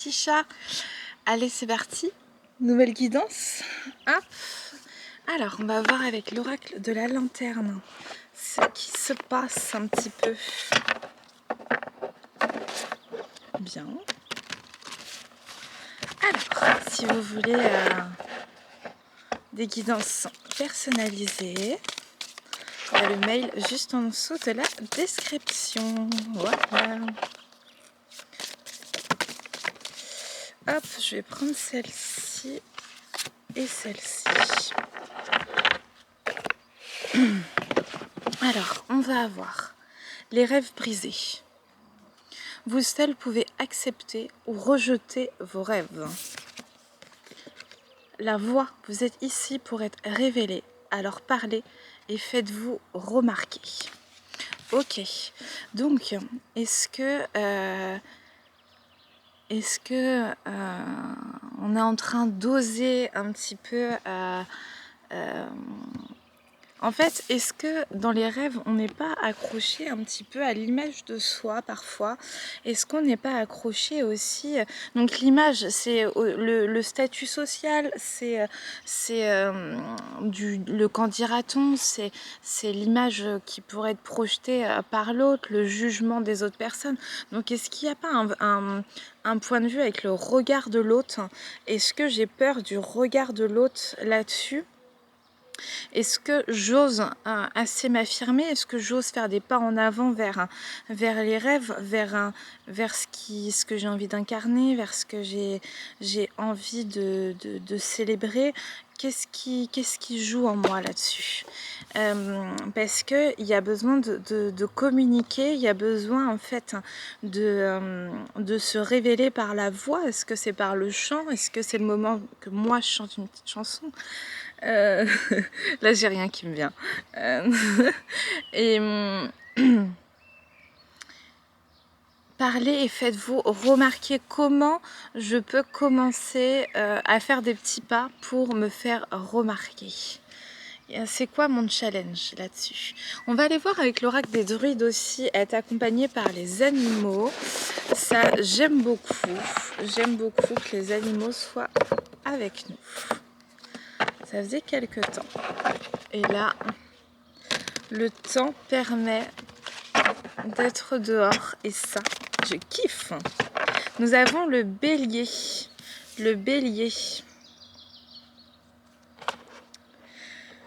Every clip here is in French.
Petit chat. Allez, c'est parti. Nouvelle guidance. Hop. Alors, on va voir avec l'oracle de la lanterne ce qui se passe un petit peu. Bien. Alors, si vous voulez des guidances personnalisées, il y a le mail juste en dessous de la description. Voilà. Hop, je vais prendre celle-ci et celle-ci. Alors, on va avoir les rêves brisés. Vous seul pouvez accepter ou rejeter vos rêves. La voix, vous êtes ici pour être révélée, alors parlez et faites-vous remarquer. Ok, donc est-ce que on est en train d'oser un petit peu en fait, est-ce que dans les rêves, on n'est pas accroché un petit peu à l'image de soi parfois? Est-ce qu'on n'est pas accroché aussi... Donc l'image, c'est le statut social, c'est le qu'en dira-t-on, c'est l'image qui pourrait être projetée par l'autre, le jugement des autres personnes. Donc est-ce qu'il n'y a pas un point de vue avec le regard de l'autre? Est-ce que j'ai peur du regard de l'autre là-dessus? Est-ce que j'ose assez m'affirmer? Est-ce que j'ose faire des pas en avant vers les rêves, vers ce que j'ai envie d'incarner, vers ce que j'ai envie de célébrer? Qu'est-ce qui joue en moi là-dessus? Parce qu'il y a besoin de communiquer, il y a besoin en fait de se révéler par la voix. Est-ce que c'est par le chant? Est-ce que c'est le moment que moi je chante une petite chanson? Là j'ai rien qui me vient. Et parlez et faites-vous remarquer. Comment je peux commencer à faire des petits pas pour me faire remarquer? C'est quoi mon challenge là-dessus? On va aller voir avec l'oracle des druides aussi, être accompagné par les animaux. Ça, j'aime beaucoup. J'aime beaucoup que les animaux soient avec nous. Ça faisait quelques temps. Et là, le temps permet d'être dehors. Et ça, je kiffe. Nous avons le bélier. Le bélier.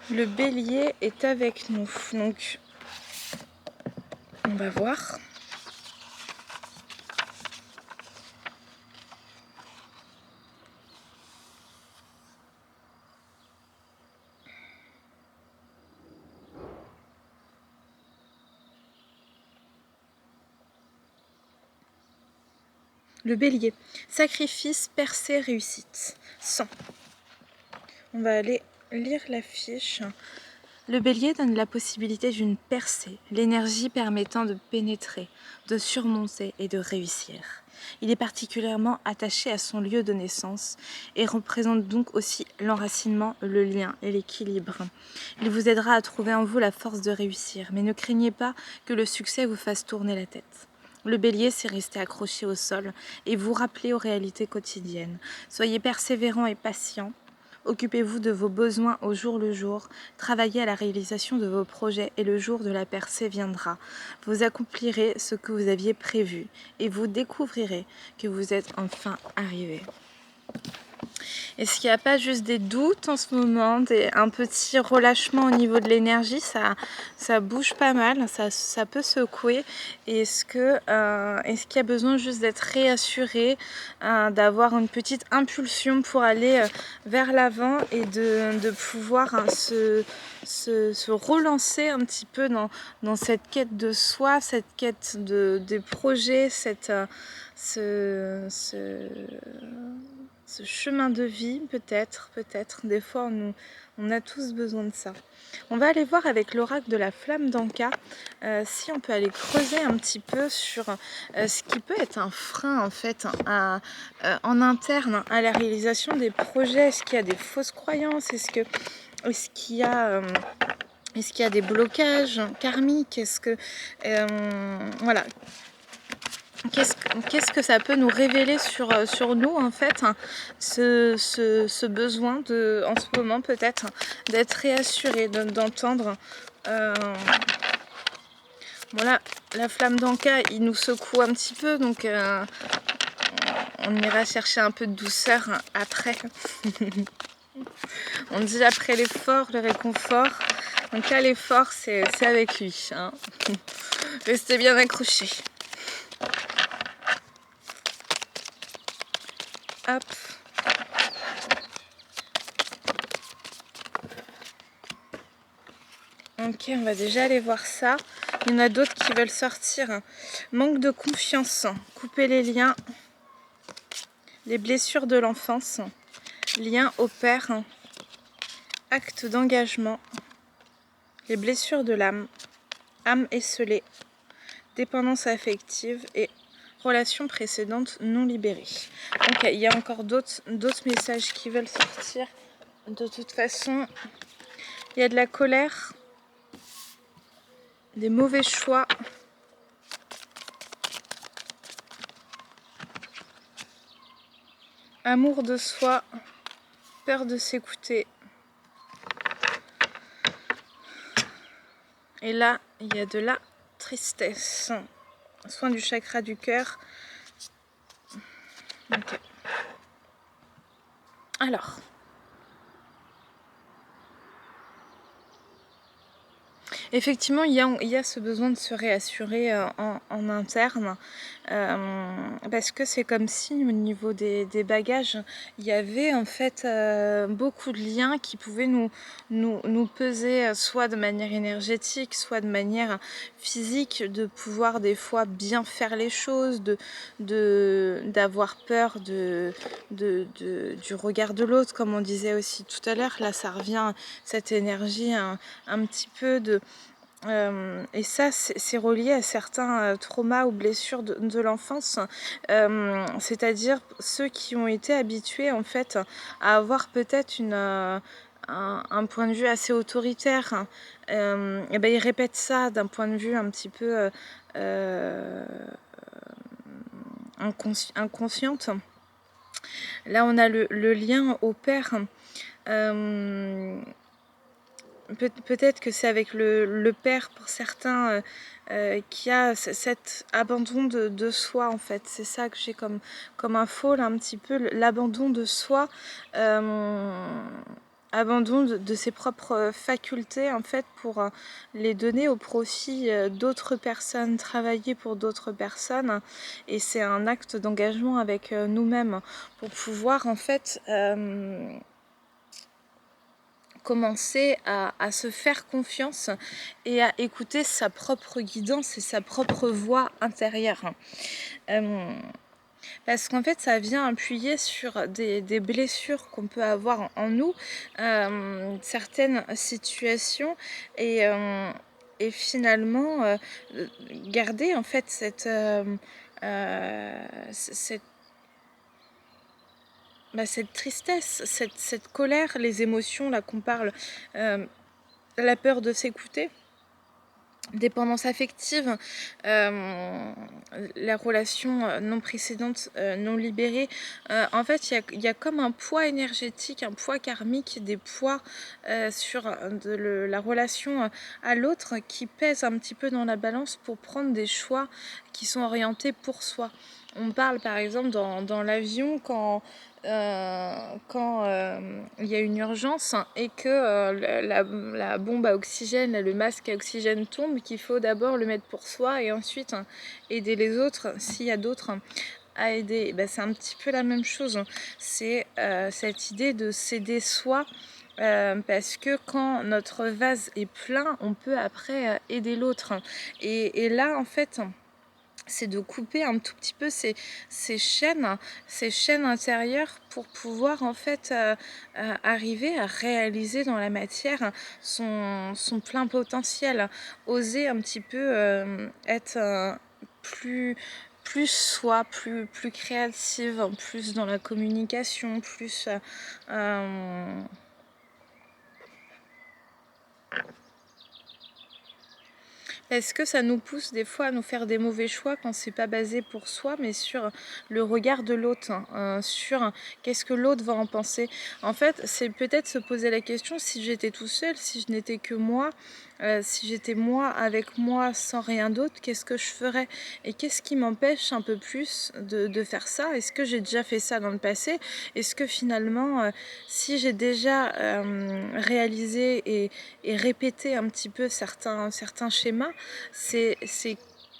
Le bélier est avec nous. Donc, on va voir. Le bélier. Sacrifice, percée, réussite. 100. On va aller lire la fiche. Le bélier donne la possibilité d'une percée, l'énergie permettant de pénétrer, de surmonter et de réussir. Il est particulièrement attaché à son lieu de naissance et représente donc aussi l'enracinement, le lien et l'équilibre. Il vous aidera à trouver en vous la force de réussir, mais ne craignez pas que le succès vous fasse tourner la tête. Le bélier, c'est rester accroché au sol et vous rappeler aux réalités quotidiennes. Soyez persévérant et patient. Occupez-vous de vos besoins au jour le jour, travaillez à la réalisation de vos projets et le jour de la percée viendra. Vous accomplirez ce que vous aviez prévu et vous découvrirez que vous êtes enfin arrivé. Est-ce qu'il n'y a pas juste des doutes en ce moment, un petit relâchement au niveau de l'énergie? Ça bouge pas mal, ça peut secouer. Est-ce qu'il y a besoin juste d'être réassuré, d'avoir une petite impulsion pour aller vers l'avant et de pouvoir se relancer un petit peu dans cette quête de soi, cette quête des projets, ce chemin de vie, peut-être, des fois on a tous besoin de ça. On va aller voir avec l'oracle de la flamme d'Anka, si on peut aller creuser un petit peu sur ce qui peut être un frein en fait en interne à la réalisation des projets. Est-ce qu'il y a des fausses croyances? Est-ce qu'il y a des blocages karmiques? Voilà. qu'est-ce que ça peut nous révéler sur nous en fait, hein, ce besoin de, en ce moment peut-être, d'être réassuré, d'entendre. Voilà, la flamme d'Anka, il nous secoue un petit peu, donc on ira chercher un peu de douceur après. On dit après l'effort, le réconfort. Donc là, l'effort, c'est avec lui. Hein. Restez bien accrochés. Hop. Ok, on va déjà aller voir ça. Il y en a d'autres qui veulent sortir. Manque de confiance, couper les liens, les blessures de l'enfance, liens au père, acte d'engagement, les blessures de l'âme, âme esselée, dépendance affective et relations précédentes non libérées. Ok, il y a encore d'autres messages qui veulent sortir. De toute façon, il y a de la colère, des mauvais choix, amour de soi, peur de s'écouter. Et là, il y a de la tristesse. Soin du chakra du cœur. Okay. Alors, effectivement, il y a ce besoin de se réassurer en interne, parce que c'est comme si au niveau des bagages, il y avait en fait beaucoup de liens qui pouvaient nous peser, soit de manière énergétique, soit de manière physique, de pouvoir des fois bien faire les choses, d'avoir peur du regard de l'autre, comme on disait aussi tout à l'heure. Là, ça revient, cette énergie un petit peu de... et ça, c'est relié à certains traumas ou blessures de l'enfance, c'est-à-dire ceux qui ont été habitués en fait à avoir peut-être un point de vue assez autoritaire, et ben ils répètent ça d'un point de vue un petit peu inconsciente. Là, on a le lien au père. Peut-être que c'est avec le père pour certains qui a cet abandon de soi en fait. C'est ça que j'ai comme info là, un petit peu l'abandon de soi, abandon de ses propres facultés en fait pour les donner au profit d'autres personnes, travailler pour d'autres personnes. Et c'est un acte d'engagement avec nous-mêmes pour pouvoir en fait commencer à se faire confiance et à écouter sa propre guidance et sa propre voix intérieure. Parce qu'en fait, ça vient appuyer sur des blessures qu'on peut avoir en nous, certaines situations, et finalement garder en fait cette tristesse, cette colère, les émotions là qu'on parle, la peur de s'écouter, dépendance affective, la relation non précédente, non libérée. En fait, il y a comme un poids énergétique, un poids karmique, des poids sur la relation à l'autre qui pèsent un petit peu dans la balance pour prendre des choix qui sont orientés pour soi. On parle par exemple dans l'avion quand il y a une urgence et que la bombe à oxygène, le masque à oxygène tombe, qu'il faut d'abord le mettre pour soi et ensuite aider les autres, s'il y a d'autres à aider. Ben, c'est un petit peu la même chose. C'est cette idée de s'aider soi. Parce que quand notre vase est plein, on peut après aider l'autre. Et là, en fait, c'est de couper un tout petit peu ces chaînes intérieures pour pouvoir en fait arriver à réaliser dans la matière son plein potentiel, oser un petit peu être plus soi, plus créative, plus dans la communication, plus parce que ça nous pousse des fois à nous faire des mauvais choix quand c'est pas basé pour soi, mais sur le regard de l'autre, sur qu'est-ce que l'autre va en penser. En fait, c'est peut-être se poser la question, si j'étais tout seul, si je n'étais que moi, si j'étais moi avec moi sans rien d'autre, qu'est-ce que je ferais? Et qu'est-ce qui m'empêche un peu plus de faire ça? Est-ce que j'ai déjà fait ça dans le passé? Est-ce que finalement, si j'ai déjà réalisé et répété un petit peu certains schémas, c'est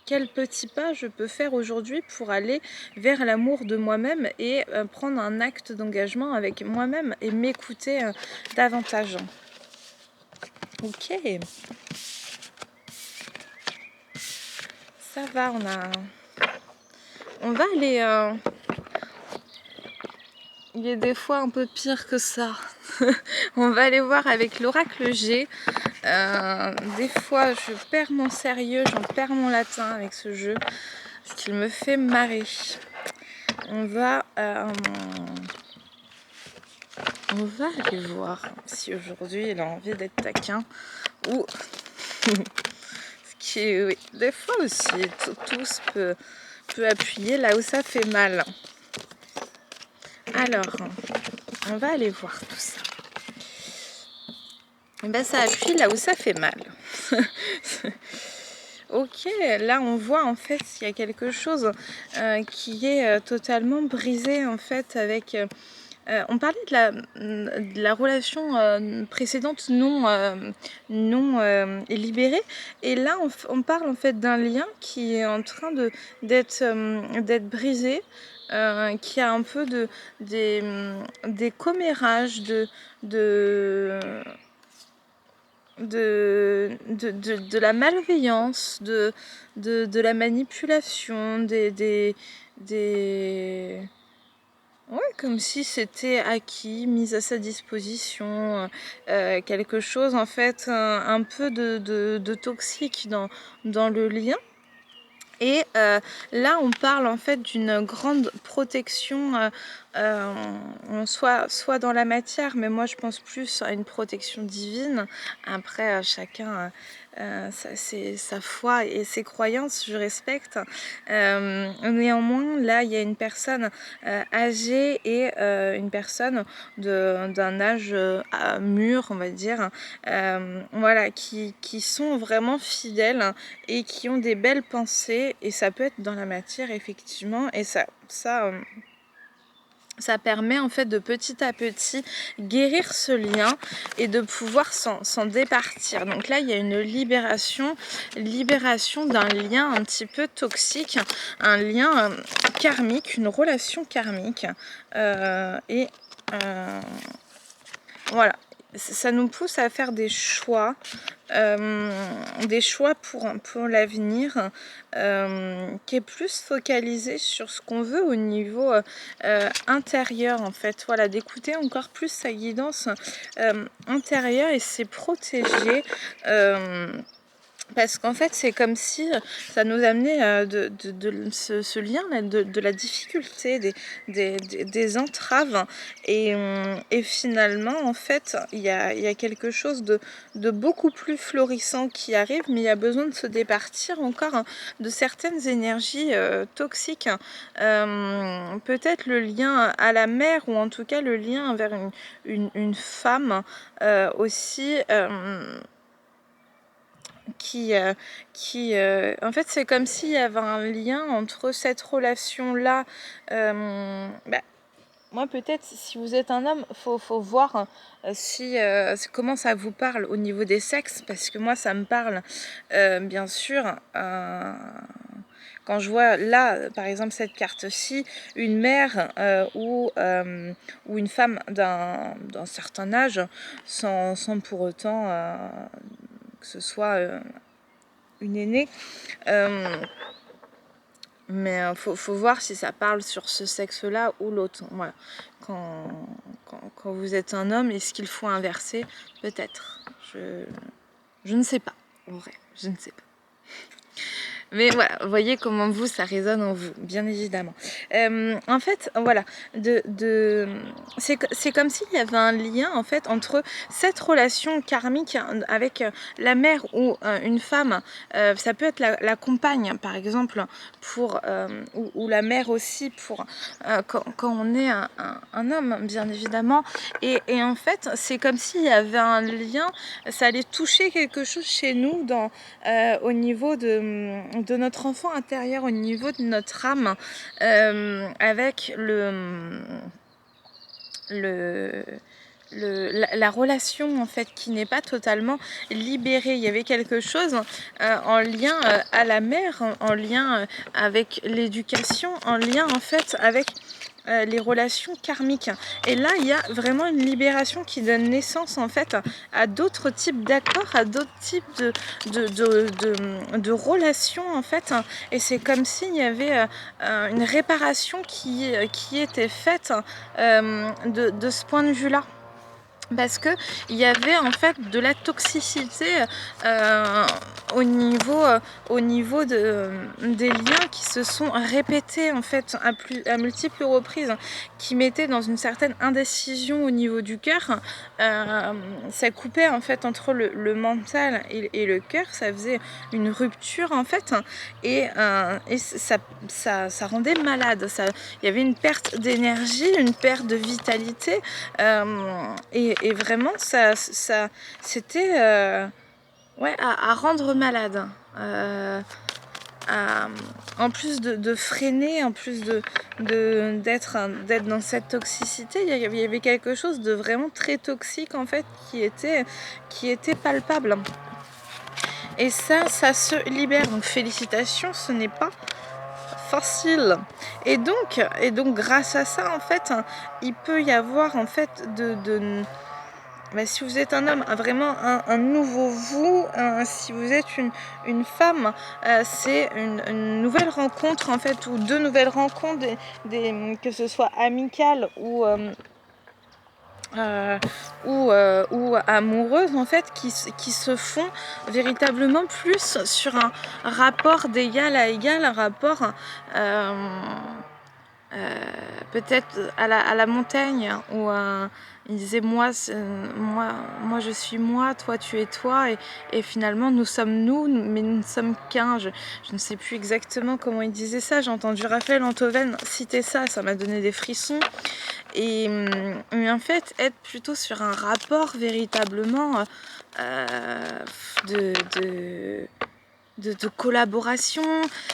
quel petit pas je peux faire aujourd'hui pour aller vers l'amour de moi-même et prendre un acte d'engagement avec moi-même et m'écouter davantage. Ok, ça va, on va aller... Il est des fois un peu pire que ça. On va aller voir avec l'oracle G. Des fois, je perds mon sérieux, j'en perds mon latin avec ce jeu, ce qui me fait marrer. On va aller voir si aujourd'hui il a envie d'être taquin ou ce qui est, oui, des fois aussi, tous peut appuyer là où ça fait mal. Alors, on va aller voir tout ça. Et ben, ça appuie là où ça fait mal. Ok, là on voit en fait qu'il y a quelque chose qui est totalement brisé en fait avec... on parlait de la relation précédente non libérée, et là on parle en fait d'un lien qui est en train d'être brisé, qui a un peu des commérages de la malveillance, de la manipulation, ouais, comme si c'était acquis, mis à sa disposition, quelque chose en fait un peu de toxique dans le lien. Et là, on parle en fait d'une grande protection, soit dans la matière, mais moi je pense plus à une protection divine. Après, chacun, c'est sa foi et ses croyances, je respecte. Néanmoins, là, il y a une personne âgée et une personne d'un âge mûr, on va dire, voilà, qui sont vraiment fidèles et qui ont des belles pensées, et ça peut être dans la matière effectivement, et ça permet en fait de petit à petit guérir ce lien et de pouvoir s'en départir. Donc là il y a une libération d'un lien un petit peu toxique, un lien karmique, une relation karmique, et voilà, ça nous pousse à faire des choix pour l'avenir, qui est plus focalisé sur ce qu'on veut au niveau intérieur en fait. Voilà, d'écouter encore plus sa guidance intérieure et c'est protéger. Parce qu'en fait, c'est comme si ça nous amenait ce lien là, de la difficulté, des entraves. Et finalement, en fait, il y a quelque chose de beaucoup plus florissant qui arrive, mais il y a besoin de se départir encore de certaines énergies toxiques. Peut-être le lien à la mère, ou en tout cas le lien vers une femme aussi. En fait, c'est comme s'il y avait un lien entre cette relation-là. Moi, peut-être, si vous êtes un homme, faut voir comment ça vous parle au niveau des sexes, parce que moi, ça me parle, bien sûr. Quand je vois là, par exemple, cette carte-ci, une mère ou une femme d'un certain âge, sans pour autant que ce soit une aînée, mais faut voir si ça parle sur ce sexe-là ou l'autre. Voilà. Quand vous êtes un homme, est-ce qu'il faut inverser? Peut-être. Je ne sais pas. En vrai, je ne sais pas. Mais voilà, vous voyez comment vous, ça résonne en vous, bien évidemment. En fait, voilà, c'est comme s'il y avait un lien, en fait, entre cette relation karmique avec la mère ou une femme. Ça peut être la compagne, par exemple, ou la mère aussi, quand on est un homme, bien évidemment. Et en fait, c'est comme s'il y avait un lien, ça allait toucher quelque chose chez nous au niveau de notre enfant intérieur, au niveau de notre âme, avec la relation en fait qui n'est pas totalement libérée. Il y avait quelque chose en lien à la mère, en lien avec l'éducation, en lien en fait avec les relations karmiques. Et là, il y a vraiment une libération qui donne naissance en fait à d'autres types d'accords, à d'autres types de relations en fait. Et c'est comme s'il y avait une réparation qui était faite de ce point de vue-là. Parce que il y avait en fait de la toxicité euh, au niveau des liens qui se sont répétés en fait à multiples reprises, qui mettaient dans une certaine indécision au niveau du cœur. Ça coupait en fait entre le mental et le cœur, ça faisait une rupture en fait, et ça rendait malade. Il y avait une perte d'énergie, une perte de vitalité. Et vraiment, c'était ouais, à rendre malade. En plus de freiner, en plus d'être dans cette toxicité, il y avait quelque chose de vraiment très toxique en fait qui était palpable. Et ça se libère. Donc félicitations, ce n'est pas facile. Et donc grâce à ça en fait, il peut y avoir en fait si vous êtes un homme, vraiment un nouveau vous, si vous êtes une femme, c'est une nouvelle rencontre en fait, ou deux nouvelles rencontres, que ce soit amicales ou amoureuses en fait, qui se font véritablement plus sur un rapport d'égal à égal, un rapport peut-être à la montagne, où il disait moi je suis moi, toi tu es toi, et finalement nous sommes nous, mais nous ne sommes qu'un. Je ne sais plus exactement comment il disait ça, j'ai entendu Raphaël Enthoven citer ça m'a donné des frissons. Mais en fait, être plutôt sur un rapport véritablement de collaboration,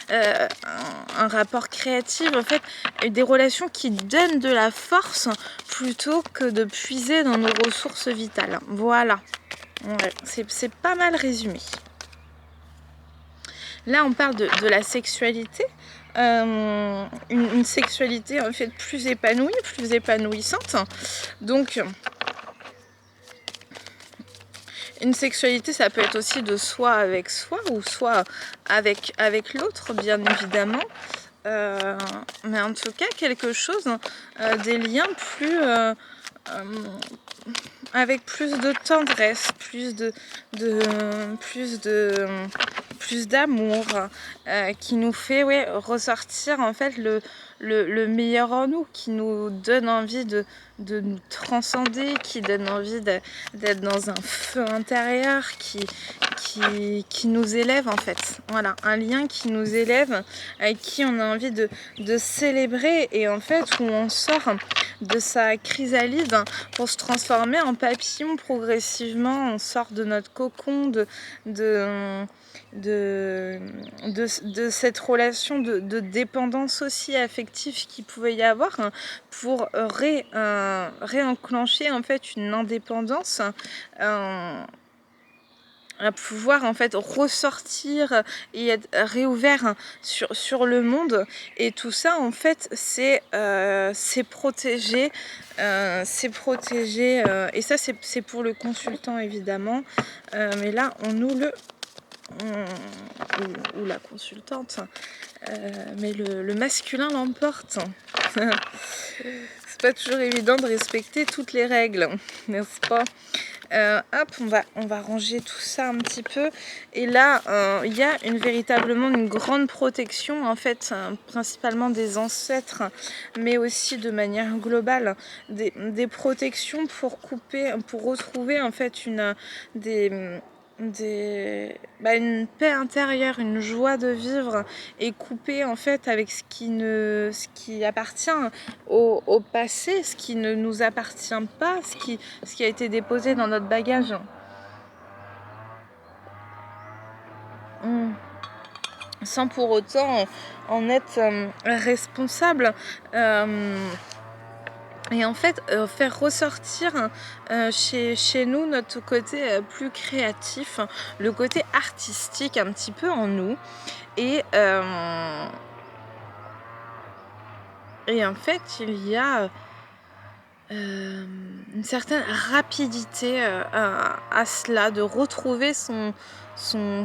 un rapport créatif, en fait, des relations qui donnent de la force plutôt que de puiser dans nos ressources vitales. Voilà, ouais, c'est pas mal résumé. Là, on parle de la sexualité, une sexualité en fait plus épanouie, plus épanouissante. Donc, une sexualité, ça peut être aussi de soi avec soi, ou soit avec l'autre, bien évidemment. Mais en tout cas, quelque chose, des liens avec plus de tendresse, plus d'amour, qui nous fait ressortir en fait le meilleur en nous, qui nous donne envie de nous transcender, qui donne envie d'être dans un feu intérieur, qui nous élève en fait. Voilà, un lien qui nous élève, avec qui on a envie de célébrer, et en fait où on sort de sa chrysalide pour se transformer en papillon progressivement. On sort de notre cocon, de cette relation de dépendance aussi affective qu'il pouvait y avoir, pour réenclencher en fait une indépendance, à pouvoir en fait ressortir et être réouvert sur le monde. Et tout ça en fait c'est protégé, et ça c'est pour le consultant évidemment, mais là on nous le ou la consultante, mais le masculin l'emporte. C'est pas toujours évident de respecter toutes les règles, n'est-ce pas? Hop, on va ranger tout ça un petit peu. Et là, il y a véritablement une grande protection, en fait, principalement des ancêtres, mais aussi de manière globale, des protections pour couper, pour retrouver en fait une paix intérieure, une joie de vivre, et couper en fait avec ce qui appartient au passé, ce qui ne nous appartient pas, ce qui a été déposé dans notre bagage. Sans pour autant en être responsable. Et en fait, faire ressortir chez nous notre côté plus créatif, le côté artistique un petit peu en nous. Et en fait, il y a une certaine rapidité à cela, de retrouver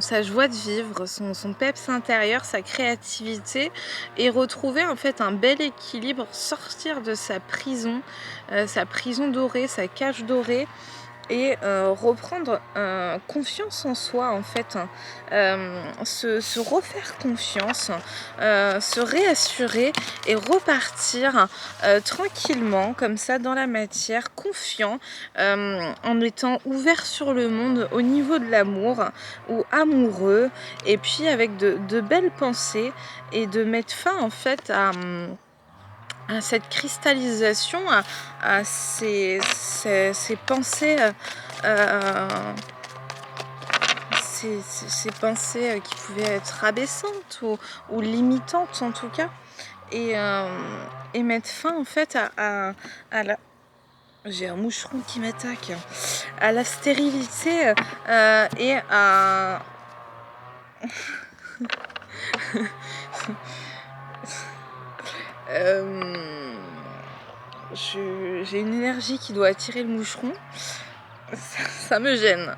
sa joie de vivre, son peps intérieur, sa créativité, et retrouver en fait un bel équilibre, sortir de sa prison dorée, sa cage dorée, et reprendre confiance en soi en fait, se refaire confiance, se réassurer et repartir tranquillement comme ça dans la matière, confiant, en étant ouvert sur le monde au niveau de l'amour, ou amoureux, et puis avec de belles pensées, et de mettre fin en fait à cette cristallisation, à ces pensées, ces pensées qui pouvaient être abaissantes ou limitantes en tout cas, et mettre fin en fait à la... J'ai un moucheron qui m'attaque, à la stérilité, et à... j'ai une énergie qui doit attirer le moucheron. Ça me gêne.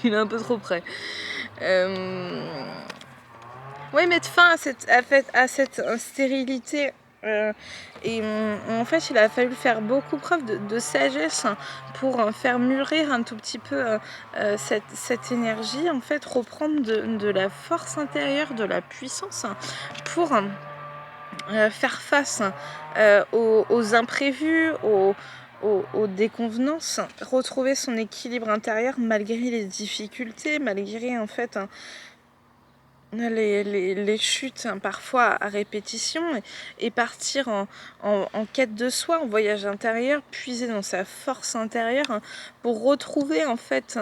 Il est un peu trop près. Oui, mettre fin à cette stérilité. Et en fait, il a fallu faire beaucoup preuve de sagesse pour faire mûrir un tout petit peu cette énergie, en fait, reprendre de la force intérieure, de la puissance, pour faire face aux imprévus, aux déconvenances, retrouver son équilibre intérieur malgré les difficultés, malgré en fait les chutes parfois à répétition, et partir en quête de soi, en voyage intérieur, puiser dans sa force intérieure pour retrouver en fait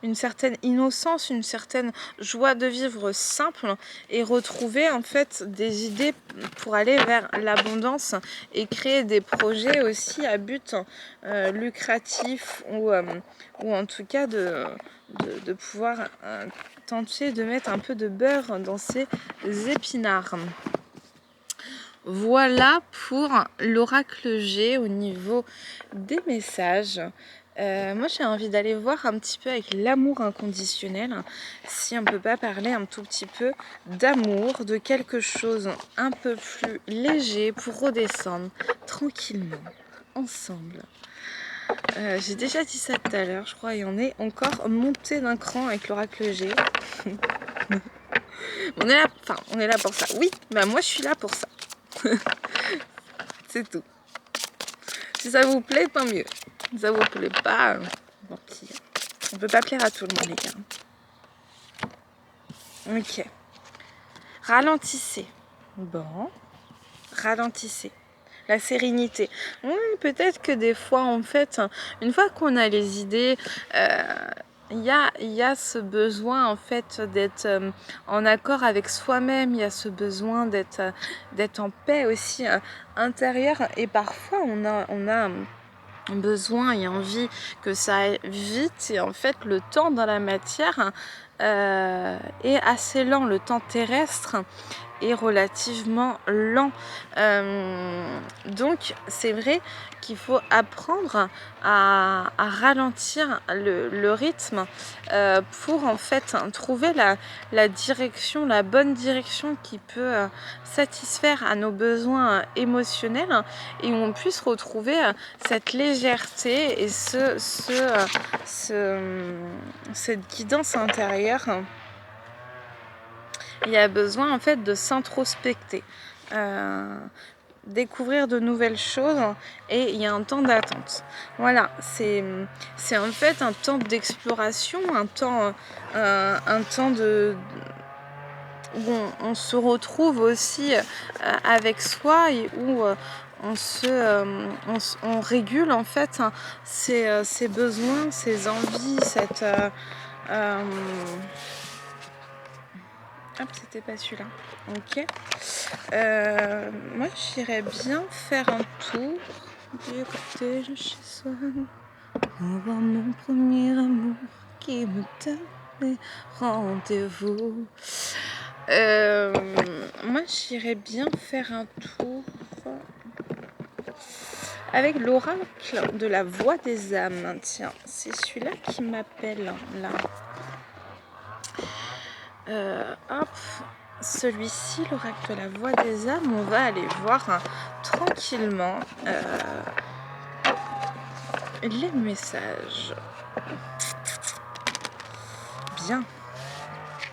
une certaine innocence, une certaine joie de vivre simple, et retrouver en fait des idées pour aller vers l'abondance et créer des projets aussi à but lucratif, ou en tout cas de pouvoir tenter de mettre un peu de beurre dans ses épinards. Voilà pour l'oracle G au niveau des messages. Moi j'ai envie d'aller voir un petit peu avec l'amour inconditionnel, si on peut pas parler un tout petit peu d'amour, de quelque chose un peu plus léger pour redescendre tranquillement ensemble. J'ai déjà dit ça tout à l'heure, je crois, et on est encore monté d'un cran avec l'oracle G. on est là pour ça. Oui, bah moi je suis là pour ça. C'est tout. Si ça vous plaît, tant mieux. Si ça vous plaît pas, bon, on peut pas plaire à tout le monde, les gars. Ok. Ralentissez. Bon. Ralentissez. La sérénité. Peut-être que des fois, en fait, une fois qu'on a les idées, il y a ce besoin en fait d'être en accord avec soi-même, il y a ce besoin d'être en paix aussi intérieure, et parfois on a besoin et envie que ça aille vite, et en fait le temps dans la matière est assez lent. Le temps terrestre est relativement lent. Donc c'est vrai qu'il faut apprendre à ralentir le rythme pour en fait trouver la direction, la bonne direction qui peut satisfaire à nos besoins émotionnels et où on puisse retrouver cette légèreté et cette guidance intérieure. Il y a besoin en fait de s'introspecter, découvrir de nouvelles choses et il y a un temps d'attente. Voilà, c'est en fait un temps d'exploration, un temps où on se retrouve aussi avec soi et où on régule en fait ses besoins, ses envies, hop, c'était pas celui-là. Ok. Moi, j'irais bien faire un tour du cortège chez soi. Pour voir mon premier amour qui me donnait rendez-vous. Moi, j'irais bien faire un tour avec l'oracle de la voix des âmes. Tiens, c'est celui-là qui m'appelle là. Hop, celui-ci, l'oracle de la voix des âmes, on va aller voir tranquillement les messages. Bien.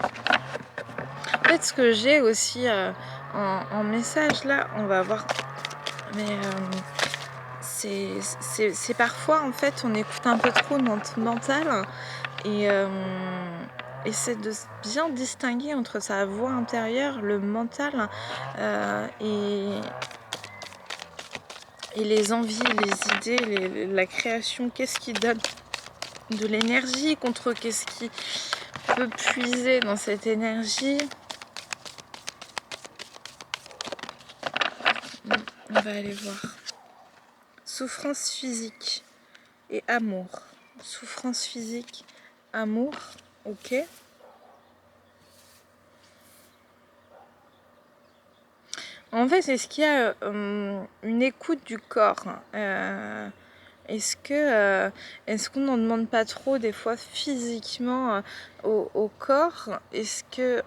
En fait, ce que j'ai aussi en message là, on va voir, mais c'est parfois en fait on écoute un peu trop notre mental et c'est de bien distinguer entre sa voix intérieure, le mental et les envies, les idées, la création. Qu'est-ce qui donne de l'énergie contre qu'est-ce qui peut puiser dans cette énergie. On va aller voir. Souffrance physique et amour. Souffrance physique, amour, ok. En fait, est-ce qu'il y a une écoute du corps est-ce qu'on n'en demande pas trop des fois physiquement au corps? Est-ce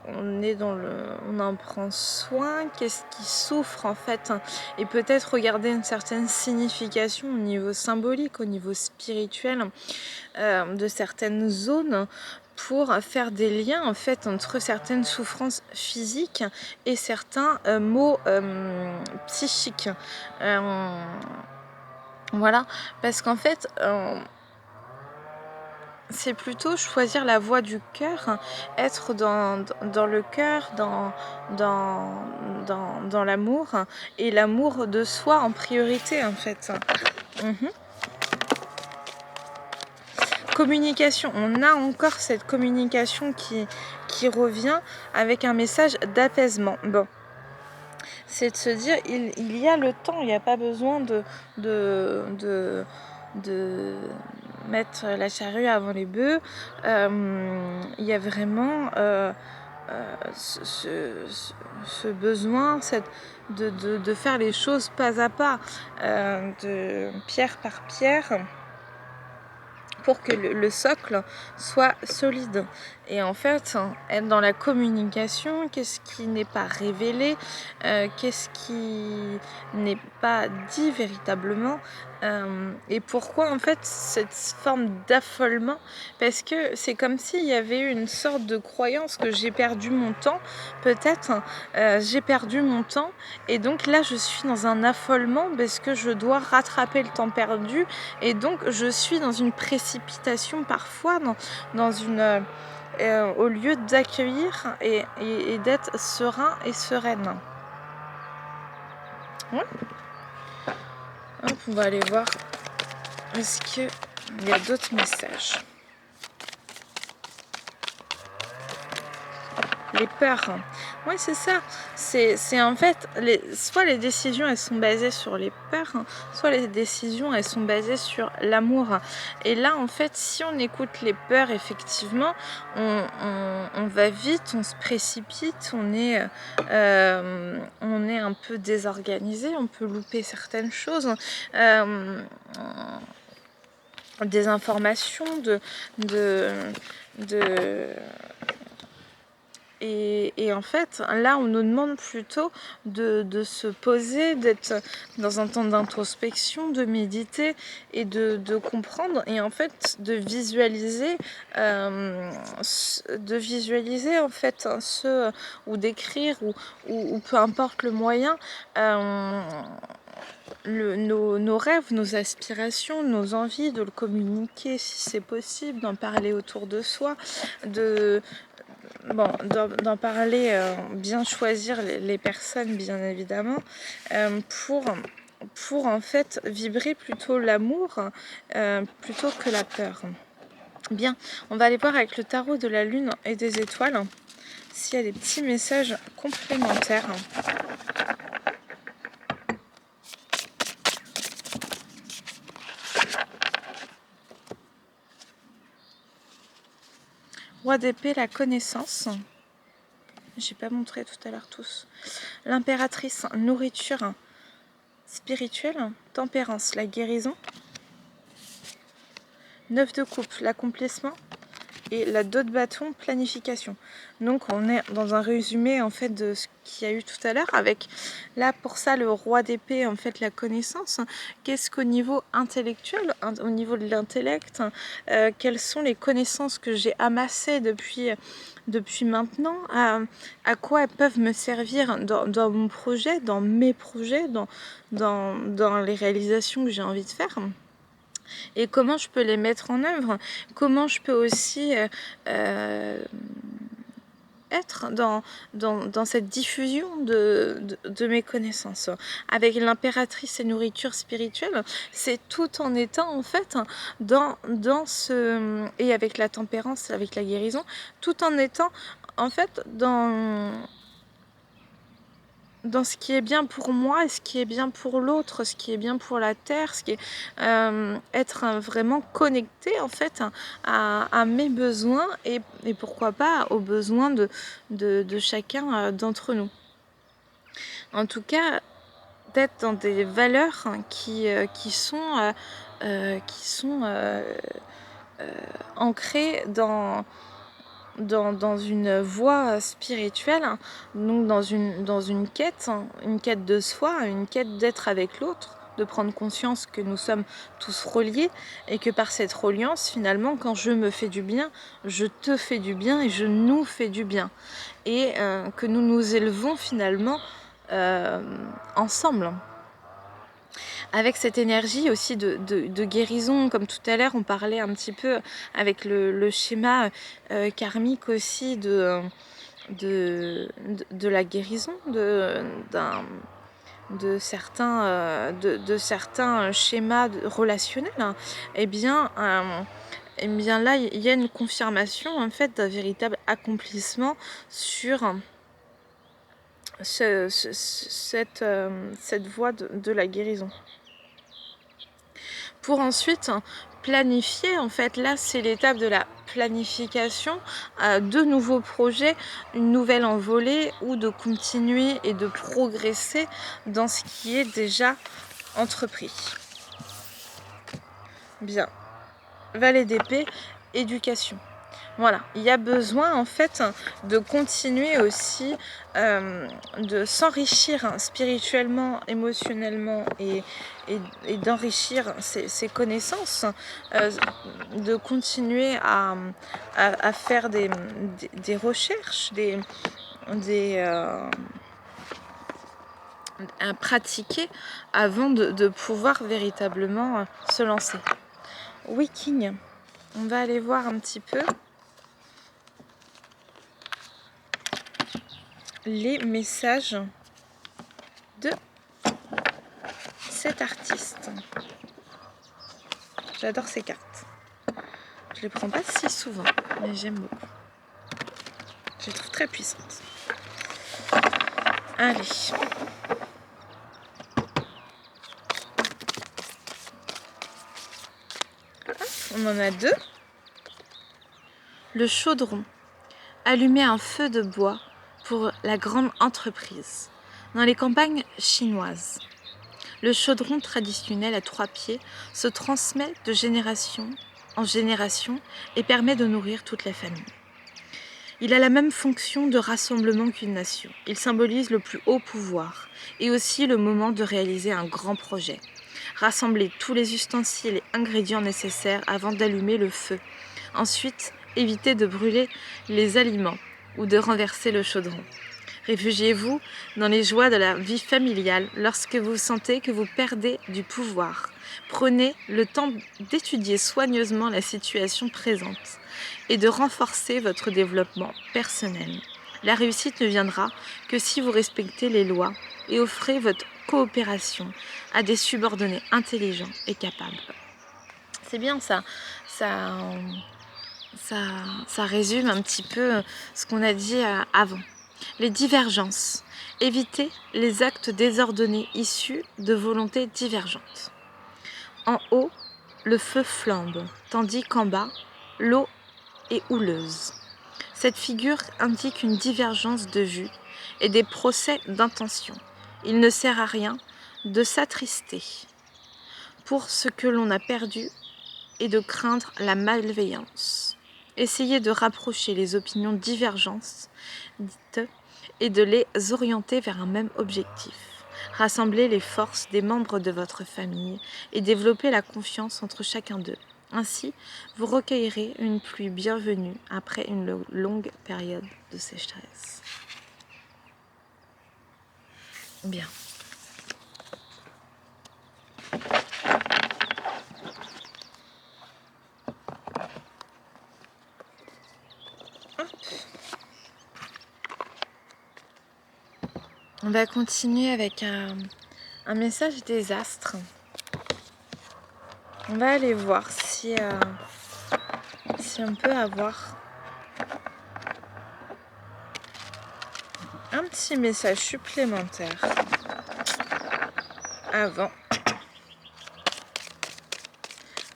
on en prend soin? Qu'est-ce qui souffre en fait? Et peut-être regarder une certaine signification au niveau symbolique, au niveau spirituel de certaines zones pour faire des liens en fait entre certaines souffrances physiques et certains maux psychiques. Voilà, parce qu'en fait, c'est plutôt choisir la voie du cœur, être dans le cœur, dans l'amour, et l'amour de soi en priorité en fait. Communication, on a encore cette communication qui revient avec un message d'apaisement. Bon. C'est de se dire il y a le temps, il n'y a pas besoin de mettre la charrue avant les bœufs. Il y a vraiment ce besoin de faire les choses pas à pas, de pierre par pierre, pour que le socle soit solide. Et en fait, être dans la communication, qu'est-ce qui n'est pas révélé, qu'est-ce qui n'est pas dit véritablement, et pourquoi en fait cette forme d'affolement? Parce que c'est comme s'il y avait une sorte de croyance que j'ai perdu mon temps, peut-être j'ai perdu mon temps, et donc là je suis dans un affolement parce que je dois rattraper le temps perdu, et donc je suis dans une précipitation parfois, dans une au lieu d'accueillir et d'être serein et sereine. Ouais. Hop, on va aller voir est-ce qu'il y a d'autres messages. Les peurs. Oui, c'est ça. C'est en fait, soit les décisions, elles sont basées sur les peurs, hein, soit les décisions, elles sont basées sur l'amour. Et là, en fait, si on écoute les peurs, effectivement, on va vite, on se précipite, on est un peu désorganisé, on peut louper certaines choses. Des informations, de et en fait, là, on nous demande plutôt de se poser, d'être dans un temps d'introspection, de méditer et de comprendre et en fait de visualiser en fait ou d'écrire ou peu importe le moyen. Nos rêves, nos aspirations, nos envies, de le communiquer si c'est possible, d'en parler autour de soi, d'en parler, bien choisir les personnes bien évidemment, pour en fait vibrer plutôt l'amour plutôt que la peur. Bien, on va aller voir avec le tarot de la lune et des étoiles s'il y a des petits messages complémentaires. Roi d'épée, la connaissance. J'ai pas montré tout à l'heure tous. L'impératrice, nourriture spirituelle. Tempérance, la guérison. 9 de coupe, l'accomplissement. Et la dos de bâton, planification. Donc on est dans un résumé en fait de ce qu'il y a eu tout à l'heure avec là pour ça le roi d'épée en fait la connaissance. Qu'est-ce qu'au niveau intellectuel, au niveau de l'intellect, quelles sont les connaissances que j'ai amassées depuis maintenant, à quoi elles peuvent me servir dans mon projet, dans mes projets, dans les réalisations que j'ai envie de faire. Et comment je peux les mettre en œuvre, comment je peux aussi être dans cette diffusion de mes connaissances. Avec l'impératrice et nourriture spirituelle, c'est tout en étant en fait dans ce... Et avec la tempérance, avec la guérison, tout en étant en fait dans ce qui est bien pour moi et ce qui est bien pour l'autre, ce qui est bien pour la terre, ce qui est être vraiment connecté en fait à mes besoins et pourquoi pas aux besoins de chacun d'entre nous. En tout cas, d'être dans des valeurs qui sont ancrées dans une voie spirituelle, donc dans une quête de soi, une quête d'être avec l'autre, de prendre conscience que nous sommes tous reliés et que par cette reliance, finalement, quand je me fais du bien, je te fais du bien et je nous fais du bien. Et que nous nous élevons finalement ensemble. Avec cette énergie aussi de guérison, comme tout à l'heure on parlait un petit peu avec le schéma karmique aussi de la guérison de certains schémas relationnels, et bien là il y a une confirmation en fait d'un véritable accomplissement sur cette voie de la guérison. Pour ensuite planifier, en fait là c'est l'étape de la planification de nouveaux projets, une nouvelle envolée, ou de continuer et de progresser dans ce qui est déjà entrepris. Bien, valet d'épée, éducation. Voilà, il y a besoin en fait de continuer aussi de s'enrichir spirituellement, émotionnellement et d'enrichir ses connaissances, de continuer à faire des recherches, à pratiquer avant de pouvoir véritablement se lancer. Wiking, on va aller voir un petit peu les messages de cet artiste. J'adore ces cartes. Je les prends pas si souvent, mais j'aime beaucoup. Je les trouve très puissantes. Allez. On en a deux. Le chaudron. Allumer un feu de bois pour la grande entreprise. Dans les campagnes chinoises, le chaudron traditionnel à 3 pieds se transmet de génération en génération et permet de nourrir toute la famille. Il a la même fonction de rassemblement qu'une nation. Il symbolise le plus haut pouvoir et aussi le moment de réaliser un grand projet. Rassembler tous les ustensiles et ingrédients nécessaires avant d'allumer le feu. Ensuite, évitez de brûler les aliments ou de renverser le chaudron. Réfugiez-vous dans les joies de la vie familiale lorsque vous sentez que vous perdez du pouvoir. Prenez le temps d'étudier soigneusement la situation présente et de renforcer votre développement personnel. La réussite ne viendra que si vous respectez les lois et offrez votre coopération à des subordonnés intelligents et capables. C'est bien ça. Ça résume un petit peu ce qu'on a dit avant. Les divergences. Évitez les actes désordonnés issus de volontés divergentes. En haut, le feu flambe, tandis qu'en bas, l'eau est houleuse. Cette figure indique une divergence de vue et des procès d'intention. Il ne sert à rien de s'attrister pour ce que l'on a perdu et de craindre la malveillance. Essayez de rapprocher les opinions divergentes et de les orienter vers un même objectif. Rassemblez les forces des membres de votre famille et développez la confiance entre chacun d'eux. Ainsi, vous recueillerez une pluie bienvenue après une longue période de sécheresse. Bien. On va continuer avec un message des astres. On va aller voir si on peut avoir un petit message supplémentaire avant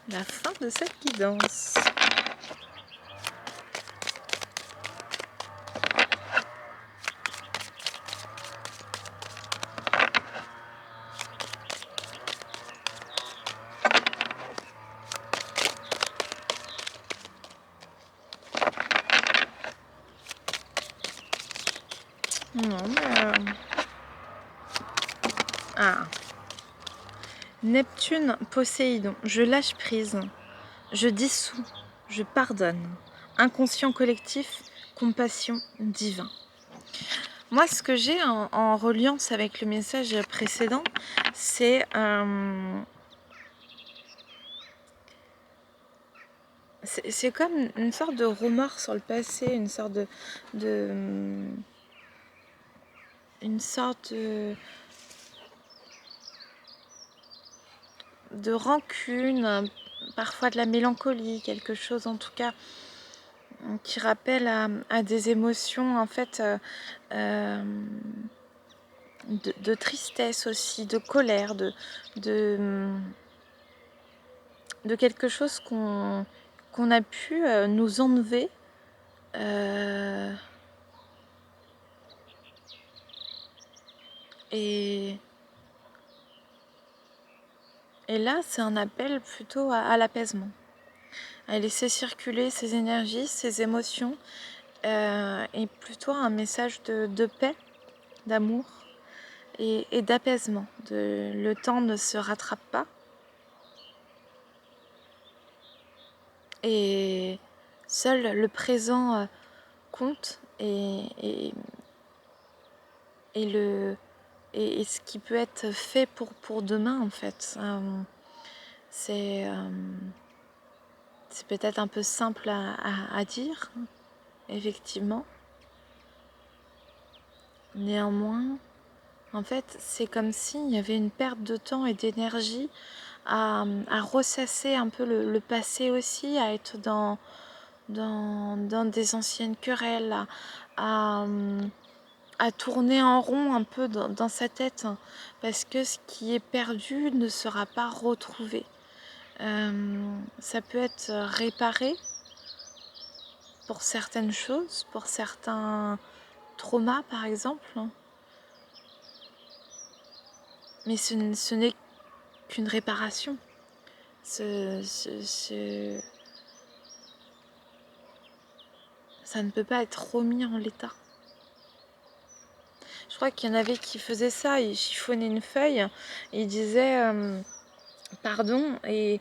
la fin de cette guidance. Non, mais... Ah. Neptune, Poséidon, je lâche prise, je dissous, je pardonne. Inconscient collectif, compassion divin. Moi, ce que j'ai en reliance avec le message précédent, c'est comme une sorte de remords sur le passé, une sorte de rancune, parfois de la mélancolie, quelque chose en tout cas qui rappelle à des émotions en fait de tristesse aussi, de colère, de quelque chose qu'on a pu nous enlever et là c'est un appel plutôt à l'apaisement, à laisser circuler ces énergies, ces émotions, et plutôt un message de paix, d'amour et d'apaisement. Le temps ne se rattrape pas. Et seul le présent compte et ce qui peut être fait pour demain en fait. C'est peut-être un peu simple à dire, effectivement. Néanmoins, en fait, c'est comme s'il y avait une perte de temps et d'énergie à ressasser un peu le passé aussi, à être dans des anciennes querelles, à à tourner en rond un peu dans sa tête, hein, parce que ce qui est perdu ne sera pas retrouvé. Ça peut être réparé pour certaines choses, pour certains traumas par exemple, mais ce n'est qu'une réparation. Ça ne peut pas être remis en l'état. Je crois qu'il y en avait qui faisaient ça, ils chiffonnaient une feuille, et ils disaient pardon, et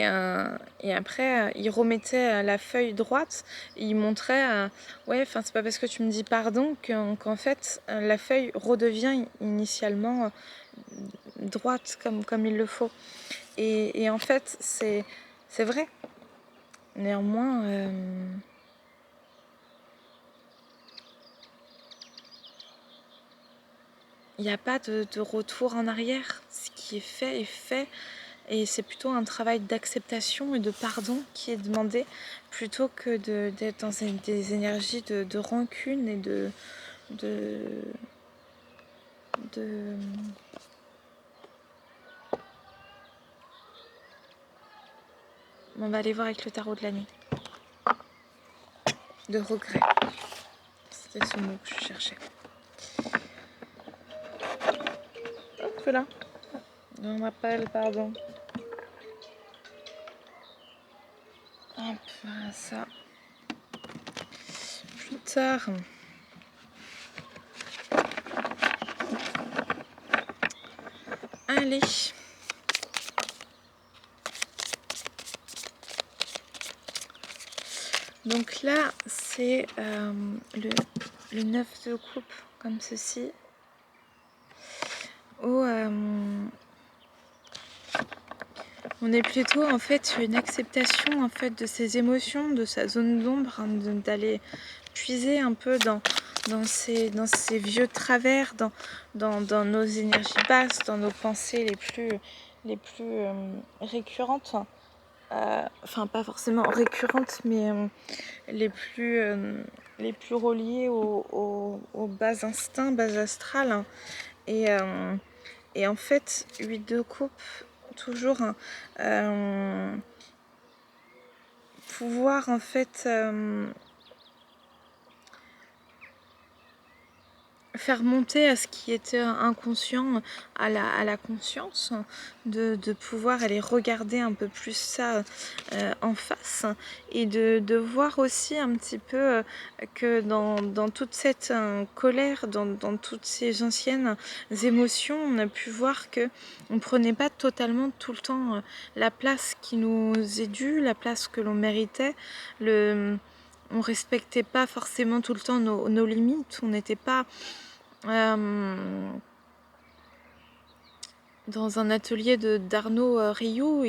après ils remettaient la feuille droite, et ils montraient ouais, enfin c'est pas parce que tu me dis pardon qu'en fait la feuille redevient initialement droite comme il le faut. Et en fait c'est vrai. Néanmoins il n'y a pas de retour en arrière. Ce qui est fait. Et c'est plutôt un travail d'acceptation et de pardon qui est demandé, plutôt que d'être dans des énergies de rancune et de On va aller voir avec le tarot de la nuit. De regret. C'était ce mot que je cherchais. Hop là. On m'appelle, pardon. Hop, voilà ça. Plus tard. Allez. Donc là, c'est le 9 de coupe, comme ceci. Où on est plutôt en fait sur une acceptation en fait de ses émotions, de sa zone d'ombre, hein, d'aller puiser un peu dans ces vieux travers, dans nos énergies basses, dans nos pensées les plus récurrentes. Enfin pas forcément récurrentes, mais les plus reliées aux bas instincts, bas astrales, hein. Et en fait 8 de coupe, toujours pouvoir en fait faire monter à ce qui était inconscient à la conscience, de pouvoir aller regarder un peu plus ça en face, et de voir aussi un petit peu que dans toute cette colère, dans toutes ces anciennes émotions, on a pu voir que on prenait pas totalement tout le temps la place qui nous est due, la place que l'on méritait, on respectait pas forcément tout le temps nos limites, on n'était pas dans un atelier d'Arnaud Rioux.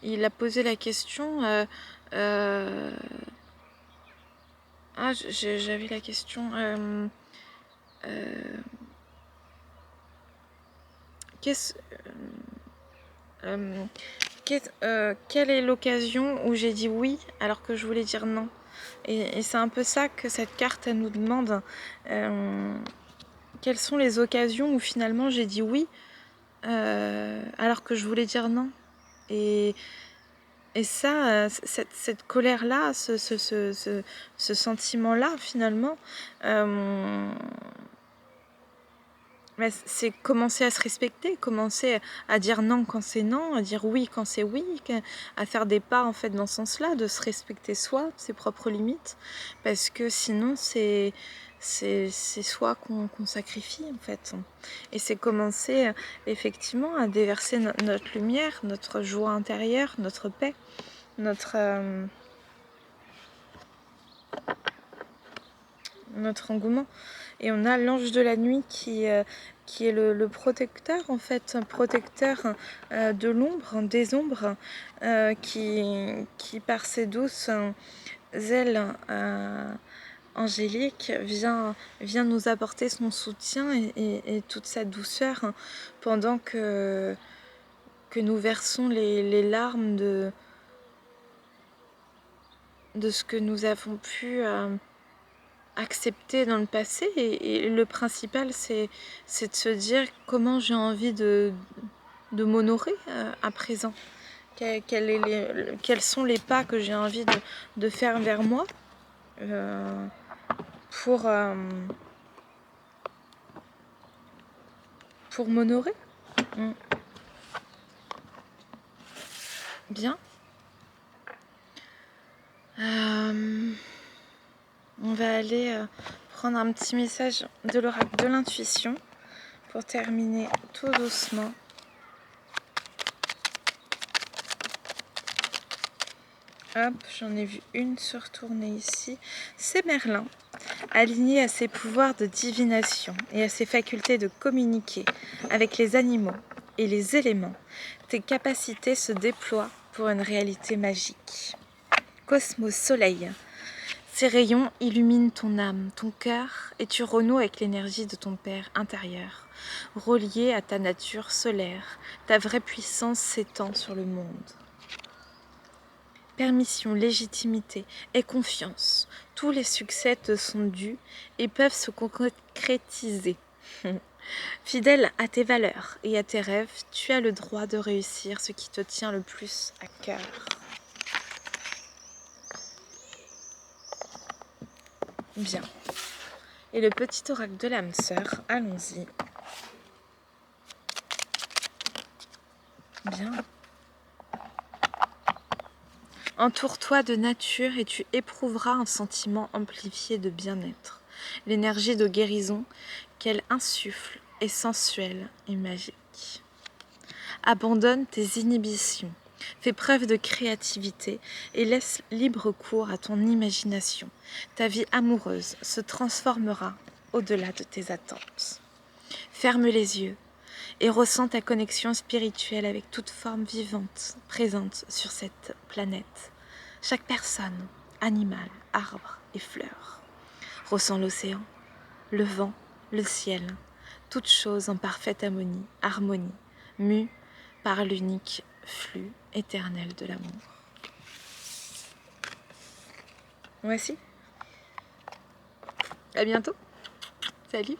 Il a posé la question j'avais la question quelle est l'occasion où j'ai dit oui alors que je voulais dire non, et c'est un peu ça que cette carte elle nous demande. Quelles sont les occasions où finalement j'ai dit oui alors que je voulais dire non, et ça, cette colère-là, ce sentiment-là, finalement, c'est commencer à se respecter, commencer à dire non quand c'est non, à dire oui quand c'est oui, à faire des pas en fait dans ce sens-là, de se respecter soi, ses propres limites, parce que sinon c'est soi qu'on sacrifie en fait. Et c'est commencer effectivement à déverser notre lumière, notre joie intérieure, notre paix, notre engouement. Et on a l'ange de la nuit qui est le protecteur, en fait, protecteur de l'ombre, des ombres, qui par ses douces ailes angéliques vient nous apporter son soutien et toute sa douceur, pendant que nous versons les larmes de ce que nous avons pu accepté dans le passé, et le principal c'est de se dire comment j'ai envie de m'honorer à présent. Quels sont les pas que j'ai envie de faire vers moi pour m'honorer. Bien. On va aller prendre un petit message de l'oracle de l'intuition pour terminer tout doucement. Hop, j'en ai vu une se retourner ici. C'est Merlin, aligné à ses pouvoirs de divination et à ses facultés de communiquer avec les animaux et les éléments. Tes capacités se déploient pour une réalité magique. Cosmos Soleil. Ces rayons illuminent ton âme, ton cœur, et tu renoues avec l'énergie de ton Père intérieur. Relié à ta nature solaire, ta vraie puissance s'étend sur le monde. Permission, légitimité et confiance. Tous les succès te sont dus et peuvent se concrétiser. Fidèle à tes valeurs et à tes rêves, tu as le droit de réussir ce qui te tient le plus à cœur. Bien. Et le petit oracle de l'âme sœur, allons-y. Bien. Entoure-toi de nature et tu éprouveras un sentiment amplifié de bien-être. L'énergie de guérison qu'elle insuffle est sensuelle et magique. Abandonne tes inhibitions, fais preuve de créativité et laisse libre cours à ton imagination. Ta vie amoureuse se transformera au-delà de tes attentes. Ferme les yeux et ressens ta connexion spirituelle avec toute forme vivante présente sur cette planète. Chaque personne, animal, arbre et fleur. Ressens l'océan, le vent, le ciel, toutes choses en parfaite harmonie, mues par l'unique flux éternel de l'amour. Voici. À bientôt. Salut.